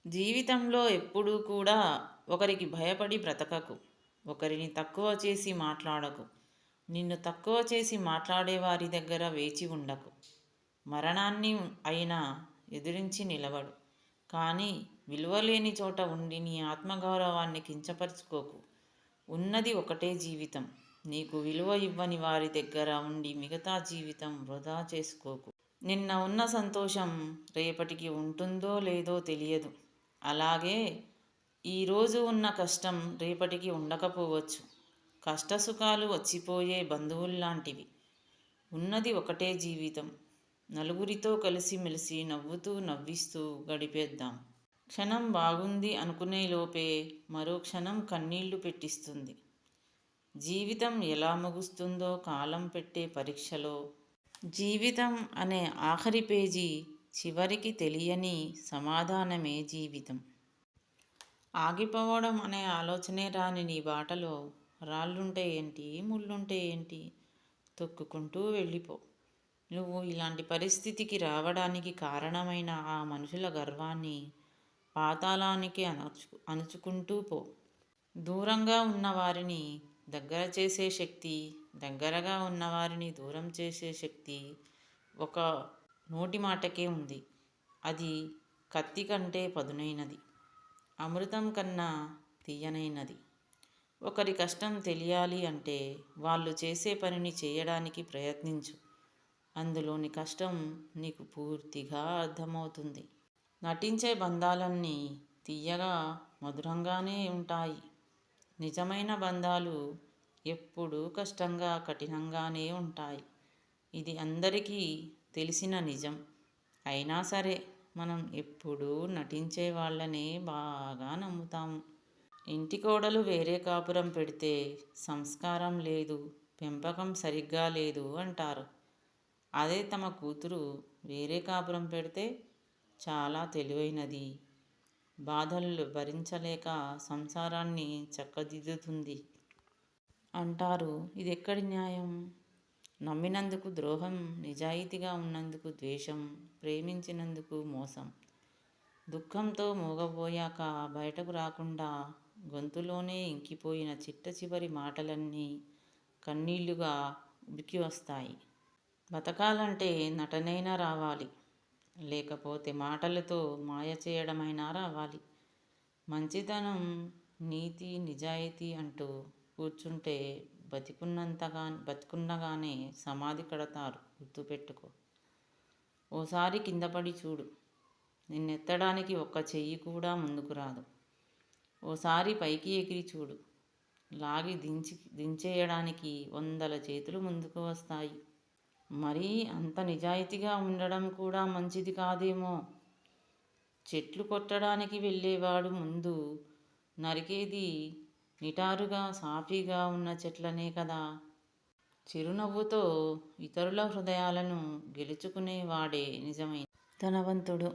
జీవితంలో ఎప్పుడూ కూడా ఒకరికి భయపడి బ్రతకకు. ఒకరిని తక్కువ చేసి మాట్లాడకు. నిన్ను తక్కువ చేసి మాట్లాడే వారి దగ్గర వేచి ఉండకు. మరణాన్ని అయినా ఎదిరించి నిలబడు. కానీ విలువలేని చోట ఉండి నీ ఆత్మగౌరవాన్ని కించపరుచుకోకు. ఉన్నది ఒకటే జీవితం. నీకు విలువ ఇవ్వని వారి దగ్గర ఉండి మిగతా జీవితం వృధా చేసుకోకు. నిన్న ఉన్న సంతోషం రేపటికి ఉంటుందో లేదో తెలియదు. అలాగే ఈరోజు ఉన్న కష్టం రేపటికి ఉండకపోవచ్చు. కష్టసుఖాలు వచ్చిపోయే బంధువుల్లాంటివి. ఉన్నది ఒకటే జీవితం. నలుగురితో కలిసిమెలిసి నవ్వుతూ నవ్విస్తూ గడిపేద్దాం. క్షణం బాగుంది అనుకునే లోపే మరో క్షణం కన్నీళ్లు పెట్టిస్తుంది. జీవితం ఎలా ముగుస్తుందో కాలం పెట్టే పరీక్షలో జీవితం అనే ఆఖరి పేజీ చివరికి తెలియని సమాధానమే జీవితం. ఆగిపోవడం అనే ఆలోచనే రాని నీ బాటలో రాళ్ళుంటే ఏంటి, ముళ్ళుంటే ఏంటి, తొక్కుకుంటూ వెళ్ళిపో. నువ్వు ఇలాంటి పరిస్థితికి రావడానికి కారణమైన ఆ మనుషుల గర్వాన్ని పాతాళానికి అణుచుకుంటూ పో. దూరంగా ఉన్నవారిని దగ్గర చేసే శక్తి, దగ్గరగా ఉన్నవారిని దూరం చేసే శక్తి ఒక నోటి మాటకే ఉంది. అది కత్తి కంటే పదునైనది, అమృతం కన్నా తీయనైనది. ఒకరి కష్టం తెలియాలి అంటే వాళ్ళు చేసే పనిని చేయడానికి ప్రయత్నించు. అందులోని కష్టం నీకు పూర్తిగా అర్థమవుతుంది. నటించే బంధాలన్నీ తీయగా మధురంగానే ఉంటాయి. నిజమైన బంధాలు ఎప్పుడూ కష్టంగా కఠినంగానే ఉంటాయి. ఇది అందరికీ తెలిసిన నిజం. అయినా సరే మనం ఎప్పుడూ నటించే వాళ్ళనే బాగా నమ్ముతాము. ఇంటి కోడలు వేరే కాపురం పెడితే సంస్కారం లేదు, పెంపకం సరిగ్గా లేదు అంటారు. అదే తమ కూతురు వేరే కాపురం పెడితే చాలా తెలివైనది, బాధలు భరించలేక సంసారాన్ని చక్కదిద్దుతుంది అంటారు. ఇది ఎక్కడి న్యాయం? నమ్మినందుకు ద్రోహం, నిజాయితీగా ఉన్నందుకు ద్వేషం, ప్రేమించినందుకు మోసం. దుఃఖంతో మూగబోయాక బయటకు రాకుండా గొంతులోనే ఇంకిపోయిన చిట్ట చివరి మాటలన్నీ కన్నీళ్లుగా ఉబికి వస్తాయి. బతకాలంటే నటనైనా రావాలి, లేకపోతే మాటలతో మాయ చేయడమైనా రావాలి. మంచితనం, నీతి, నిజాయితీ అంటూ కూర్చుంటే బతికున్నగానే సమాధి కడతారు. గుర్తుపెట్టుకో. ఓసారి కిందపడి చూడు, నిన్నెత్తడానికి ఒక్క చెయ్యి కూడా ముందుకు రాదు. ఓసారి పైకి ఎగిరి చూడు, లాగి దించేయడానికి 100 చేతులు ముందుకు వస్తాయి. మరీ అంత నిజాయితీగా ఉండడం కూడా మంచిది కాదేమో. చెట్లు కొట్టడానికి వెళ్ళేవాడు ముందు నరికేది నిటారుగా సాఫీగా ఉన్న చెట్లనే కదా. చిరునవ్వుతో ఇతరుల హృదయాలను గెలుచుకునే వాడే నిజమైన ధనవంతుడు.